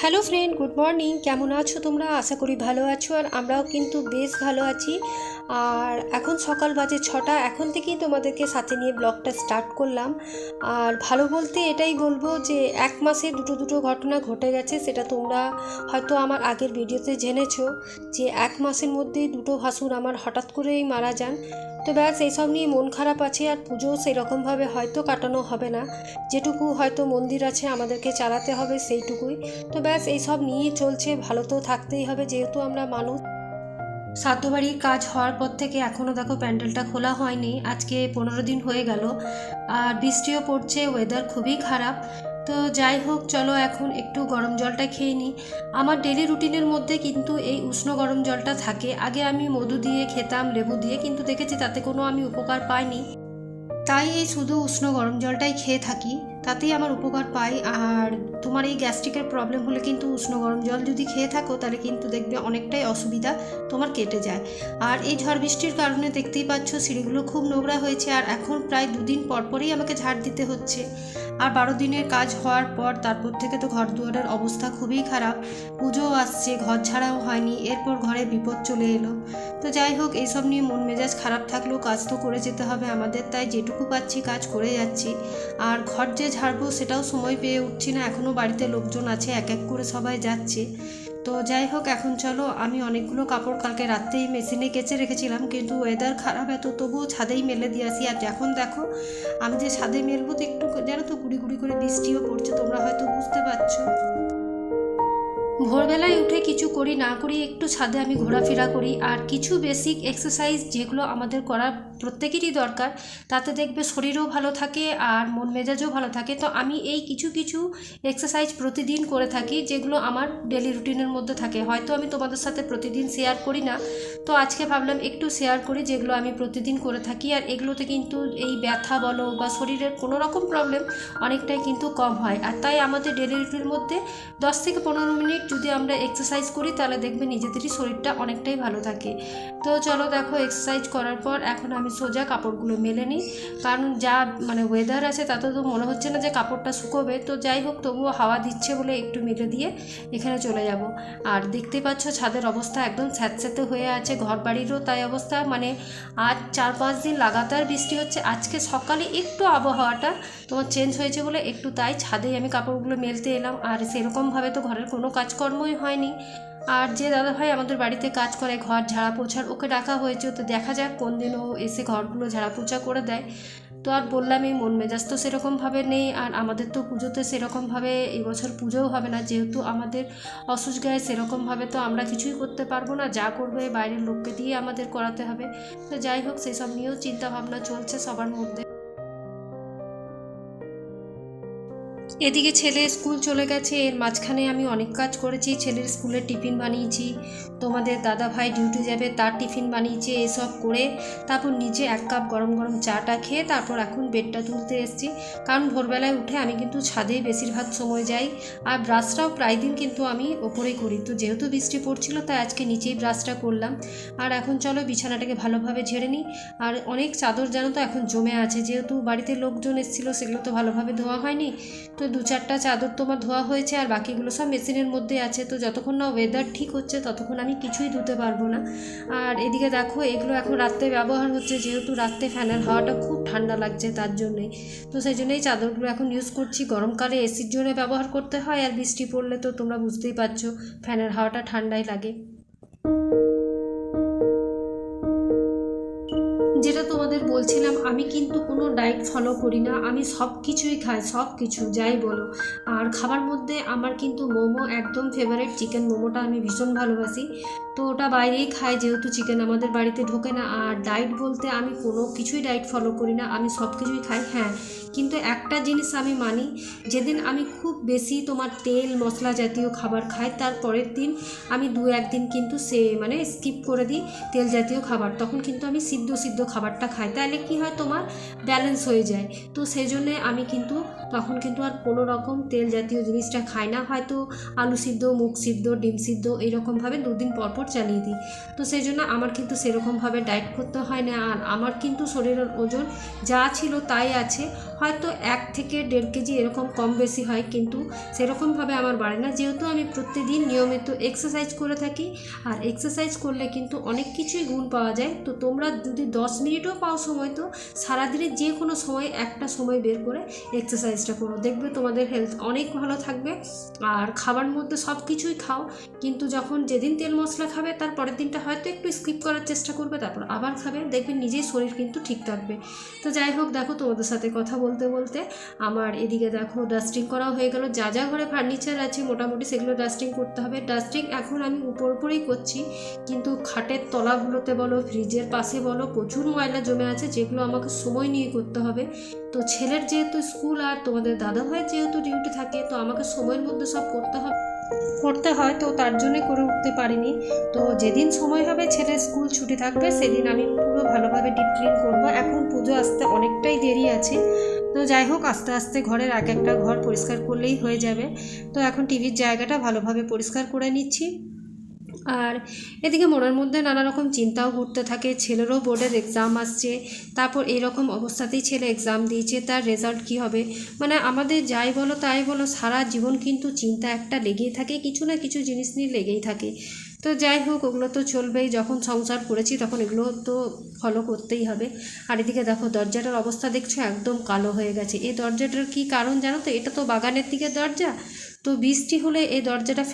Hello friend, good morning. কেমন আছো তোমরা? আশা করি ভালো আছো, আর আমরাও কিন্তু বেশ ভালো আছি। আর এখন সকাল বাজে 6টা। এখন থেকেই তোমাদেরকে সাথে নিয়ে ব্লগটা স্টার্ট করলাম। আর ভালো বলতে এটাই বলবো যে এক মাসে দুটো ঘটনা ঘটে গেছে। সেটা তোমরা হয়তো আমার আগের ভিডিওতে জেনেছো যে এক মাসের মধ্যেই দুটো ভাসুর আমার হঠাৎ করেই মারা যান। তো ব্যাস এইসব নিয়ে মন খারাপ আছে। আর পুজো সেরকমভাবে হয়তো কাটানো হবে না, যেটুকু হয়তো মন্দির আছে আমাদেরকে চালাতে হবে সেইটুকুই। তো ব্যাস এইসব নিয়েই চলছে। ভালো তো থাকতেই হবে যেহেতু আমরা মানুষ। শ্রাদ্ধবাড়ির কাজ হওয়ার পর থেকে এখনও দেখো প্যান্ডেলটা খোলা হয়নি। আজকে 15 দিন হয়ে গেল, আর বৃষ্টিও পড়ছে, ওয়েদার খুবই খারাপ। তো যাই হোক, চলো এখন একটু গরম জলটা খেয়ে নিই। আমার ডেলি রুটিনের মধ্যে কিন্তু এই উষ্ণ গরম জলটা থাকে। আগে আমি মধু দিয়ে খেতাম, লেবু দিয়ে, কিন্তু দেখেছি তাতে কোনো আমি উপকার পাইনি। তাই এই শুধু উষ্ণ গরম জলটাই খেয়ে থাকি, তাতেই আমার উপকার পাই। আর তোমার এই গ্যাস্ট্রিকের প্রবলেম হলে কিন্তু উষ্ণ গরম জল যদি খেয়ে থাকো তাহলে কিন্তু দেখবে অনেকটাই অসুবিধা তোমার কেটে যায়। আর এই ঝড় বৃষ্টির কারণে দেখতেই পাচ্ছ সিঁড়িগুলো খুব নোংরা হয়েছে, আর এখন প্রায় 2 দিন পরই আমাকে ঝাড় দিতে হচ্ছে। আর 12 দিনের কাজ হওয়ার পর তারপর থেকে তো ঘর দুয়ারের অবস্থা খুবই খারাপ। পুজোও আসছে, ঘর ছাড়াও হয়নি, এরপর ঘরে বিপদ চলে এলো। তো যাই হোক, এইসব নিয়ে মন মেজাজ খারাপ থাকলেও কাজ তো করে যেতে হবে আমাদের, তাই যেটুকু পাচ্ছি কাজ করে যাচ্ছি। আর ঘর যে ঝাড়বো সেটাও সময় পেয়ে উঠছি না, এখনও বাড়িতে লোকজন আছে, এক এক করে সবাই যাচ্ছে। তো যাই হোক, এখন চলো, আমি অনেকগুলো কাপড় কালকে রাত্রেই মেশিনে কেচে রেখেছিলাম, কিন্তু ওয়েদার খারাপ এত, তবুও ছাদেই মেলে দিয়ে আসি। আর এখন দেখো আমি যে ছাদে মেলবো তো একটু জানো তো গুড়ি গুড়ি করে বৃষ্টিও পড়ছে, তোমরা হয়তো বুঝতে পারছো। ভোরবেলায় উঠে কিছু করি না করি একটু ছাদে আমি ঘোরাফেরা করি, আর কিছু বেসিক এক্সারসাইজ যেগুলো আমাদের করার প্রত্যেকেরই দরকার, তাতে দেখবে শরীরও ভালো থাকে আর মন মেজাজও ভালো থাকে। তো আমি এই কিছু এক্সারসাইজ প্রতিদিন করে থাকি, যেগুলো আমার ডেলি রুটিনের মধ্যে থাকে। হয়তো আমি তোমাদের সাথে প্রতিদিন শেয়ার করি না, তো আজকে ভাবলাম একটু শেয়ার করি যেগুলো আমি প্রতিদিন করে থাকি। আর এগুলোতে কিন্তু এই ব্যথা বলো বা শরীরের কোনো রকম প্রবলেম অনেকটাই কিন্তু কম হয়। আর তাই আমাদের ডেলি রুটিনের মধ্যে 10 থেকে 15 মিনিট যদি আমরা এক্সারসাইজ করি তাহলে দেখবে নিজেদেরই শরীরটা অনেকটাই ভালো থাকে। তো চলো দেখো, এক্সারসাইজ করার পর এখন আমি সোজা কাপড়গুলো মেলে নিই, কারণ যা ওয়েদার আছে তাতে তো মনে হচ্ছে না যে কাপড়টা শুকোবে। তো যাই হোক, তবুও হাওয়া দিচ্ছে বলে একটু মেলে দিয়ে এখানে চলে যাব। আর দেখতে পাচ্ছ ছাদের অবস্থা একদম স্যাঁতস্যাঁতে হয়ে আছে, ঘর বাড়িরও তাই অবস্থা। আজ 4-5 দিন লাগাতার বৃষ্টি হচ্ছে। আজকে সকালে একটু আবহাওয়াটা তোমার চেঞ্জ হয়েছে বলে একটু তাই ছাদেই আমি কাপড়গুলো মেলতে এলাম। আর সেরকমভাবে তো ঘরের কোনো কাজকর্মই হয়নি। আর যে দাদাভাই আমাদের বাড়িতে কাজ করে ঘর ঝাড়া পোছার, ওকে ডাকা হয়েছে, তো দেখা যাক কোন দিন ও এসে ঘরগুলো ঝাড়া পোছা করে দেয়। তো আর বললাম, এই মন মেজাজ তো সেরকমভাবে নেই। আর আমাদের তো পুজোতে সেরকমভাবে এবছর পুজোও হবে না, যেহেতু আমাদের অসুখ গায়ে, সেরকমভাবে তো আমরা কিছুই করতে পারবো না, যা করবে বাইরের লোককে দিয়ে আমাদের করাতে হবে। তো যাই হোক, সেসব নিয়েও চিন্তা ভাবনা চলছে সবার মধ্যে। এদিকে ছেলে স্কুল চলে গেছে, এর মাঝখানে আমি অনেক কাজ করেছি। ছেলের স্কুলের টিফিন বানিয়েছি, তোমাদের দাদা ভাই ডিউটি যাবে তার টিফিন বানিয়েছি, এসব করে তারপর নিজে 1 কাপ গরম গরম চাটা খেয়ে তারপর এখন বেডটা তুলতে এসেছি। কারণ ভোরবেলায় উঠে আমি কিন্তু ছাদেই বেশিরভাগ সময় যাই, আর ব্রাশটাও প্রায় দিন কিন্তু আমি ওপরেই করি। তো যেহেতু বৃষ্টি পড়ছিল তাই আজকে নিচেই ব্রাশটা করলাম। আর এখন চলো বিছানাটাকে ভালোভাবে ঝেড়ে নিই। আর অনেক চাদর জানো তো এখন জমে আছে, যেহেতু বাড়িতে লোকজন এসেছিলো, সেগুলো তো ভালোভাবে ধোয়া হয়নি। তো 2-4টা চাদর তোমার ধোয়া হয়েছে, আর বাকিগুলো সব মেশিনের মধ্যে আছে। তো যতক্ষণ না ওয়েদার ঠিক হচ্ছে ততক্ষণ আমি কিছুই ধুতে পারবো না। আর এদিকে দেখো, এগুলো এখন রাত্রে ব্যবহার হচ্ছে, যেহেতু রাত্রে ফ্যানের হাওয়াটা খুব ঠান্ডা লাগছে তার জন্যেই। তো সেই জন্যই চাদরগুলো এখন ইউজ করছি। গরমকালে এসির জন্য ব্যবহার করতে হয়, আর বৃষ্টি পড়লে তো তোমরা বুঝতেই পারছো ফ্যানের হাওয়াটা ঠান্ডাই লাগে। যেটা তোমাদের বলছিলাম, আমি কিন্তু কোনো ডায়েট ফলো করি না, আমি সব কিছুই খাই, সব কিছু যাই বলো। আর খাবার মধ্যে আমার কিন্তু মোমো একদম ফেভারিট, চিকেন মোমোটা আমি ভীষণ ভালোবাসি। তো ওটা বাইরেই খাই, যেহেতু চিকেন আমাদের বাড়িতে ঢোকে না। আর ডায়েট বলতে আমি কোনো কিছুই ডায়েট ফলো করি না, আমি সব কিছুই খাই। হ্যাঁ, কিন্তু একটা জিনিস আমি মানি, যেদিন আমি খুব বেশি তোমার তেল মশলা জাতীয় খাবার খাই, তার পরের দিন আমি 2-1 দিন কিন্তু স্কিপ করে দিই তেল জাতীয় খাবার। তখন কিন্তু আমি সিদ্ধ খাবারটা খাই, তাহলে কি হয় তোমার ব্যালেন্স হয়ে যায়। তো সেই জন্যে আমি কিন্তু তখন কিন্তু আর কোনো রকম তেল জাতীয় জিনিসটা খাই না, হয়তো আলু সিদ্ধ, মুগ সিদ্ধ, ডিম সিদ্ধ এইরকমভাবে 2 দিন পর পর চালিয়ে দিই। তো সেই জন্য আমার কিন্তু সেরকমভাবে ডায়েট করতে হয় না, আর আমার কিন্তু শরীরের ওজন যা ছিল তাই আছে, হয়তো 1 থেকে 1.5 কেজি এরকম কম বেশি হয়, কিন্তু সেরকমভাবে আমার বাড়ে না, যেহেতু আমি প্রতিদিন নিয়মিত এক্সারসাইজ করে থাকি। আর এক্সারসাইজ করলে কিন্তু অনেক কিছুই গুণ পাওয়া যায়। তো তোমরা যদি 10 মিনিটও পাও সময়, তো সারাদিনে যে কোনো সময় একটা সময় বের করে এক্সারসাইজটা করো, দেখবে তোমাদের হেলথ অনেক ভালো থাকবে। আর খাবার মধ্যে সব কিছুই খাও, কিন্তু যখন যেদিন তেল মশলা খাবে তার পরের দিনটা হয়তো একটু স্কিপ করার চেষ্টা করবে, তারপর আবার খাবে, দেখবে নিজেই শরীর কিন্তু ঠিক থাকবে। তো যাই হোক, দেখো তোমাদের সাথে কথা বলতে বলতে আমার এদিকে দেখো ডাস্টিং করাও হয়ে গেল। যা যা ঘরে ফার্নিচার আছে মোটামুটি সেগুলো ডাস্টিং করতে হবে। ডাস্টিং এখন আমি উপরেই করছি, কিন্তু খাটের তলাগুলোতে বলো, ফ্রিজের পাশে বলো, প্রচুর ময়লা জমে আছে, যেগুলো আমাকে সময় নিয়ে করতে হবে। তো ছেলের যেহেতু স্কুল আর তোমাদের দাদা ভাইয়ের যেহেতু ডিউটি থাকে, তো আমাকে সময়ের মধ্যে সব করতে হয়, তো তার জন্যে করে উঠতে পারিনি। তো যেদিন সময় হবে ছেলের স্কুল ছুটি থাকবে সেদিন আমি পুরো ভালোভাবে ডিপ ক্লিন করবো। এখন পুজো আসতে অনেকটাই দেরি আছে, তো যাই হোক আস্তে আস্তে ঘরের এক একটা ঘর পরিষ্কার করলেই হয়ে যাবে। তো এখন টিভির জায়গাটা ভালোভাবে পরিষ্কার করে নিচ্ছি। আর এদিকে মনের মধ্যে নানা রকম চিন্তাও ঘুরতে থাকে, ছেলেরও বোর্ডের এক্সাম আসছে, তারপর এরকম অবস্থাতেই ছেলে এক্সাম দিয়েছে, তার রেজাল্ট কী হবে, মানে আমাদের যাই বলো তাই বলো সারা জীবন কিন্তু চিন্তা একটা লেগেই থাকে, কিছু না কিছু জিনিস নিয়ে লেগেই থাকে। তো যাই হোক, ওগুলো তো চলবেই, যখন সংসার করেছি তখন এগুলো তো ফলো করতেই হবে। আর এদিকে দেখো দরজাটার অবস্থা দেখছো একদম কালো হয়ে গেছে। এই দরজাটার কি কারণ জানো তো? এটা তো বাগানের দিকে দরজা, তো বৃষ্টি হলে এই দরজাটা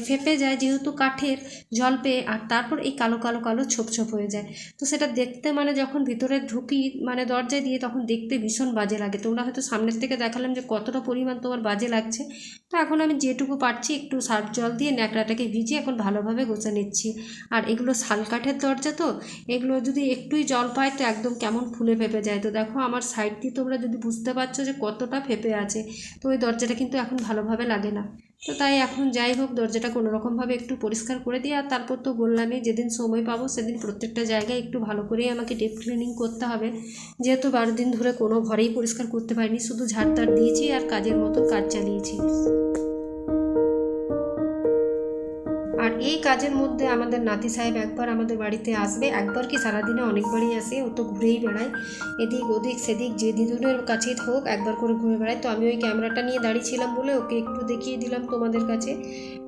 ফেপে যায়, যেহেতু কাঠের জল পেয়ে, আর তারপর এই কালো কালো কালো ছোপ ছোপ হয়ে যায়। তো সেটা দেখতে মানে যখন ভিতরে ঢুকি মানে দরজা দিয়ে, তখন দেখতে ভীষণ বাজে লাগে। তোমরা হয়তো সামনের থেকে দেখালাম যে কতটা পরিমাণ তোমার বাজে লাগছে। তো এখন আমি যেটুকু পারছি একটু সার্ফ জল দিয়ে ন্যাকড়াটাকে ভিজিয়ে এখন ভালোভাবে ঘষে নিচ্ছি। আর এগুলো শাল কাঠের দরজা, তো এগুলো যদি একটুই জল পায় তো একদম কেমন ফুলে ফেপে যায়। তো দেখো আমার সাইড দিয়ে তোমরা যদি বুঝতে পারছো যে কতটা ফেপে আছে, তো ওই দরজাটা কিন্তু এখন ভালোভাবে লাগে না। তো তাই এখন যাই হোক দরজাটা কোনোরকমভাবে একটু পরিষ্কার করে দিই। আর তারপর তো বললামই, যেদিন সময় পাবো সেদিন প্রত্যেকটা জায়গায় একটু ভালো করেই আমাকে ডিপ ক্লিনিং করতে হবে, যেহেতু 12 দিন ধরে কোনো ঘরেই পরিষ্কার করতে পারিনি, শুধু ঝাড়টার দিয়েছি আর কাজের মতো কাজ চালিয়েছি। আর এই কাজের মধ্যে আমাদের নাতি সাহেব একবার আমাদের বাড়িতে আসবে, একবার কি সারাদিনে অনেকবারই আসে, ও তো ঘুরেই বেড়ায় এদিক ওদিক সেদিক, যে দিদুনের কাছেই হোক একবার করে ঘুরে বেড়ায়। তো আমি ওই ক্যামেরাটা নিয়ে দাঁড়িয়েছিলাম বলে ওকে একটু দেখিয়ে দিলাম তোমাদের কাছে।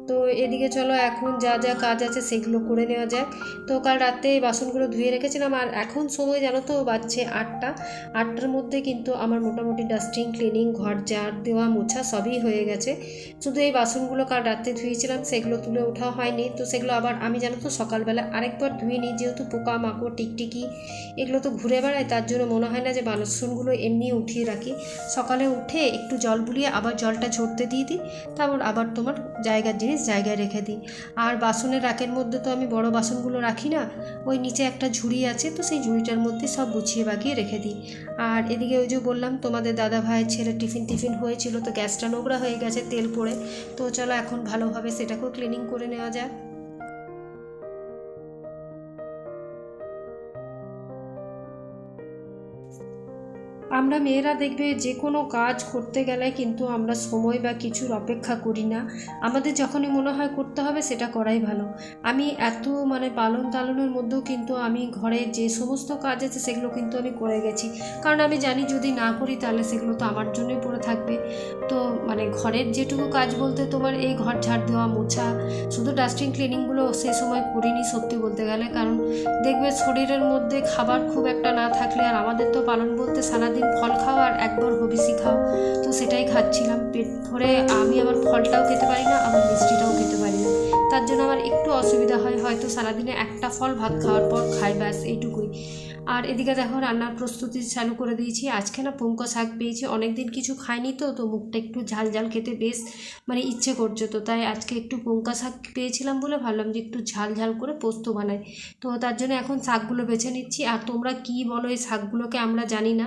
তো এদিকে চলো এখন যা যা কাজ আছে সেগুলো করে নেওয়া যাক। তো কাল রাতে বাসনগুলো ধুয়ে রেখেছিলাম, আর এখন সময় জানো তো বাজছে 8টার মধ্যে কিন্তু আমার মোটামুটি ডাস্টিং, ক্লিনিং, ঘর ঝাড় দেওয়া, মোছা সবই হয়ে গেছে। শুধু এই বাসনগুলো কাল রাতে ধুয়েছিলাম, সেগুলো তুলে ওঠা হয়নি। তো সেগুলো আবার আমি জানো তো সকালবেলা আরেকবার ধুয়ে নিই, যেহেতু পোকা মাকড় টিকটিকি এগুলো তো ঘুরে বেড়ায়, তার জন্য মনে হয় না যে বাসনগুলো এমনি উঠিয়ে রাখি। সকালে উঠে একটু জল বুলিয়ে আবার জলটা ঝরতে দিয়ে দিই, তারপর আবার তোমার জায়গার জিনিস জায়গায় রেখে দিই। আর বাসনের রাকের মধ্যে তো আমি বড় বাসনগুলো রাখি না, ওই নিচে একটা ঝুড়ি আছে, তো সেই ঝুড়িটার মধ্যে সব গুছিয়ে বাগিয়ে রেখে দিই। আর এদিকে ওই যে বললাম তোমাদের দাদা ভাইয়ের ছেলে টিফিন হয়েছিল, তো গ্যাসটা নোংরা হয়ে গেছে তেল পড়ে। তো চলো এখন ভালোভাবে সেটাকেও ক্লিনিং করে নেওয়া যাক। আমরা মেয়েরা দেখবে যে কোনো কাজ করতে গেলে কিন্তু আমরা সময় বা কিছুর অপেক্ষা করি না, আমাদের যখনই মনে হয় করতে হবে সেটা করাই ভালো। আমি এত মানে পালন টালনের মধ্যেও কিন্তু আমি ঘরে যে সমস্ত কাজ আছে সেগুলো কিন্তু আমি করে গেছি, কারণ আমি জানি যদি না করি তাহলে সেগুলো তো আমার জন্যই পড়ে থাকবে। তো মানে ঘরের যেটুকু কাজ বলতে তোমার এই ঘর ঝাড় দেওয়া, মোছা, শুধু ডাস্টিং ক্লিনিংগুলো সেই সময় করিনি সত্যি বলতে গেলে, কারণ দেখবে শরীরের মধ্যে খাবার খুব একটা না থাকলে, আর আমাদের তো পালন বলতে সারাদিন ফল খাও আর একবার হবিষি খাও, তো সেটাই খাচ্ছিলাম পেট ভরে। আমি আবার ফলটাও খেতে পারি না, আবার মিষ্টিটাও খেতে পারি না, তার জন্য আমার একটু অসুবিধা হয়, হয়তো সারাদিনে একটা ফল ভাত খাওয়ার পর খাই, ব্যাস এইটুকুই। আর এদিকে দেখো রান্নার প্রস্তুতি চালু করে দিয়েছি। আজকে না পুঙ্কা শাক পেয়েছি, অনেক দিন কিছু খাইনি, তো মুখটা একটু ঝাল ঝাল খেতে বেশ মানে ইচ্ছে করছে, তো তাই আজকে একটু পুঙ্কা শাক পেয়েছিলাম বলে ভাবলাম যে একটু ঝাল ঝাল করে পোস্ত বানাই। তো তার জন্য এখন শাকগুলো বেছে নিচ্ছি। আর তোমরা কি বলো এই শাকগুলোকে আমরা জানি না,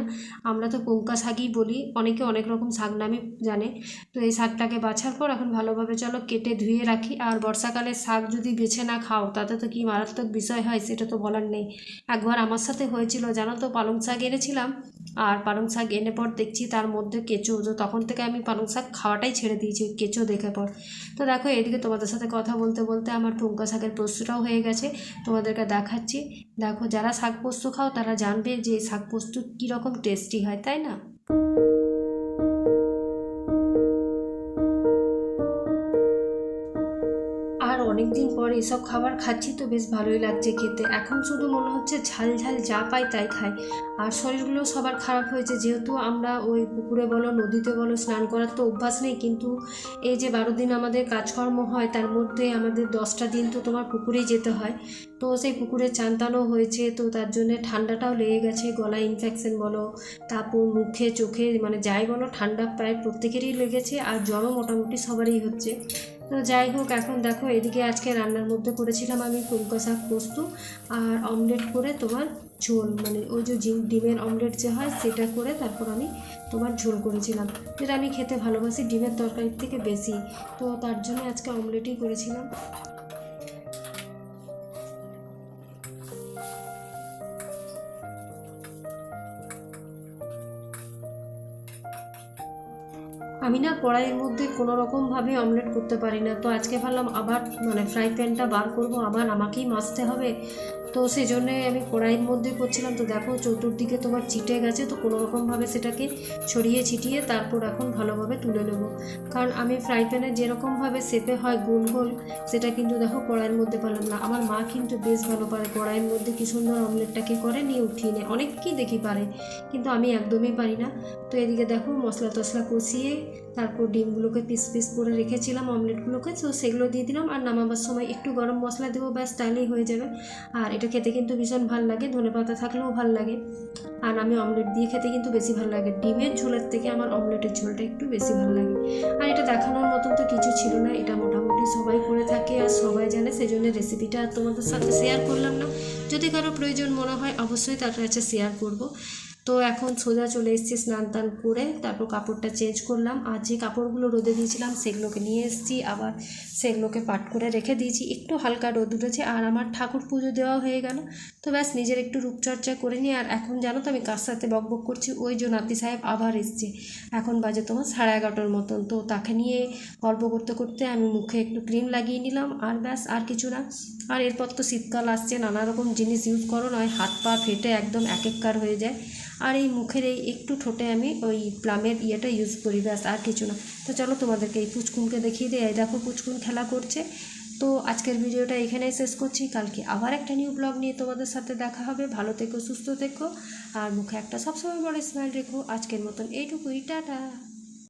আমরা তো পুঙ্কা শাকই বলি, অনেকে অনেক রকম শাক নামই জানে। তো এই শাকটাকে বাছার পর এখন ভালোভাবে চলো কেটে ধুয়ে রাখি। আর বর্ষাকালে শাক যদি বেছে না খাও তাতে তো কি মারাত্মক বিষয় হয় সেটা তো বলার নেই। একবার আমার সাথে হয়েছিল জানো তো, পালং শাক এনেছিলাম, আর পালং শাক এনে পর দেখছি তার মধ্যে কেঁচো, তো তখন থেকে আমি পালং শাক খাওয়াটাই ছেড়ে দিয়েছি কেঁচো দেখে পর। তো দেখো এদিকে তোমাদের সাথে কথা বলতে বলতে আমার ঠুনকা শাকের পোস্তটাও হয়ে গেছে, তোমাদেরকে দেখাচ্ছি। দেখো যারা শাক পোস্ত খাও তারা জানবে যে শাক পোস্ত কীরকম টেস্টি হয়, তাই না? আর অনেক দিন পর এসব খাবার খাচ্ছি তো বেশ ভালোই লাগছে খেতে। এখন শুধু মনে হচ্ছে ঝাল ঝাল যা পাই তাই খাই। আর শরীরগুলো সবার খারাপ হয়েছে, যেহেতু আমরা ওই পুকুরে বলো নদীতে বলো স্নান করার তো অভ্যাস নেই, কিন্তু এই যে 12 দিন আমাদের কাজকর্ম হয় তার মধ্যে আমাদের 10টা দিন তো তোমার পুকুরেই যেতে হয়। তো সেই পুকুরে চান টানও হয়েছে, তো তার জন্যে ঠান্ডাটাও লেগে গেছে, গলায় ইনফেকশন বলো, তারপর মুখে চোখে মানে যাই বলো ঠান্ডা প্রায় প্রত্যেকেরই লেগেছে, আর জ্বরও মোটামুটি সবারই হচ্ছে। তো যাই হোক, এখন দেখো এদিকে আজকে রান্নার মধ্যে করেছিলাম আমি ঠুনকা শাক পোস্ত আর অমলেট করে তোমার ঝোল, মানে ওই যে ডিমের অমলেট যে হয় সেটা করে তারপর আমি তোমার ঝোল করেছিলাম, যেটা আমি খেতে ভালোবাসি ডিমের তরকারির থেকে বেশি। তো তার জন্য আজকে অমলেটই করেছিলাম। আমি না কড়াইয়ের মধ্যে কোনো রকমভাবে অমলেট করতে পারি না, তো আজকে ভাবলাম আবার মানে ফ্রাই প্যানটা বার করব, আবার আমাকেই মাজতে হবে। তো সেই জন্যে আমি কড়াইয়ের মধ্যে করছিলাম। তো দেখো চতুর্দিকে তোমার চিটে গেছে, তো কোনো রকমভাবে সেটাকে ছড়িয়ে ছিটিয়ে তারপর এখন ভালোভাবে তুলে নেব। কারণ আমি ফ্রাই প্যানে যেরকমভাবে শেপে হয় গোল গোল, সেটা কিন্তু দেখো কড়াইয়ের মধ্যে পারলাম না। আমার মা কিন্তু বেশ ভালো পারে কড়াইয়ের মধ্যে কি সুন্দর অমলেটটাকে করে নিয়ে উঠিয়ে নেয়, অনেককেই দেখি পারে, কিন্তু আমি একদমই পারি না। তো এদিকে দেখো মশলা টশলা কষিয়ে তারপর ডিমগুলোকে পিস পিস করে রেখেছিলাম অমলেটগুলোকে, তো সেগুলো দিয়ে দিলাম। আর নামাবার সময় একটু গরম মশলা দেবো, ব্যাস তাহলেই হয়ে যাবে। আর এটা খেতে কিন্তু ভীষণ ভালো লাগে, ধনেপাতা থাকলেও ভালো লাগে। আর আমি অমলেট দিয়ে খেতে কিন্তু বেশি ভালো লাগে, ডিমের ঝোলের থেকে আমার অমলেটের ঝোলটা একটু বেশি ভালো লাগে। আর এটা দেখানোর মতন তো কিছু ছিল না, এটা মোটামুটি সবাই করে থাকে আর সবাই জানে, সেই জন্য রেসিপিটা তোমাদের সাথে শেয়ার করলাম না। যদি কারো প্রয়োজন মনে হয় অবশ্যই তার কাছে শেয়ার করব। তো এখন সোজা চলে এসেছি স্নান টান করে, তারপর কাপড়টা চেঞ্জ করলাম। আর যে কাপড়গুলো রোদে দিয়েছিলাম সেগুলোকে নিয়ে এসেছি, আবার সেগুলোকে পাট করে রেখে দিয়েছি, একটু হালকা রোদ উঠেছে। আর আমার ঠাকুর পুজো দেওয়া হয়ে গেল, তো ব্যাস নিজের একটু রূপচর্চা করে নিই। আর এখন জানো তো আমি কার সাথে বকবক করছি, ওই যে নাতি সাহেব আবার এসছে, এখন বাজে তোমার 11:30 মতন। তো তাকে নিয়ে গল্প করতে করতে আমি মুখে একটু ক্রিম লাগিয়ে নিলাম, আর ব্যাস আর কিছু না। আর এরপর তো শীতকাল আসছে, নানা রকম জিনিস ইউজ করো নয় হাত পা ফেটে একদম একেকার হয়ে যায়। আর এই মুখের এই একটু ঠোঁটে আমি ওই প্লামের ইয়েটা ইউজ করি, ব্যাস আর কিছু না। তো চলো তোমাদেরকে এই পুচকুনকে দেখিয়ে দিই, এই দেখো পুচকুন খেলা করছে। তো আজকের ভিডিওটা এখানেই শেষ করছি, কালকে আবার একটা নিউ ব্লগ নিয়ে তোমাদের সাথে দেখা হবে। ভালো থেকো, সুস্থ থেকো, আর মুখে একটা সবসময় বড় স্মাইল রেখো। আজকের মতন এইটুকুই, টাটা।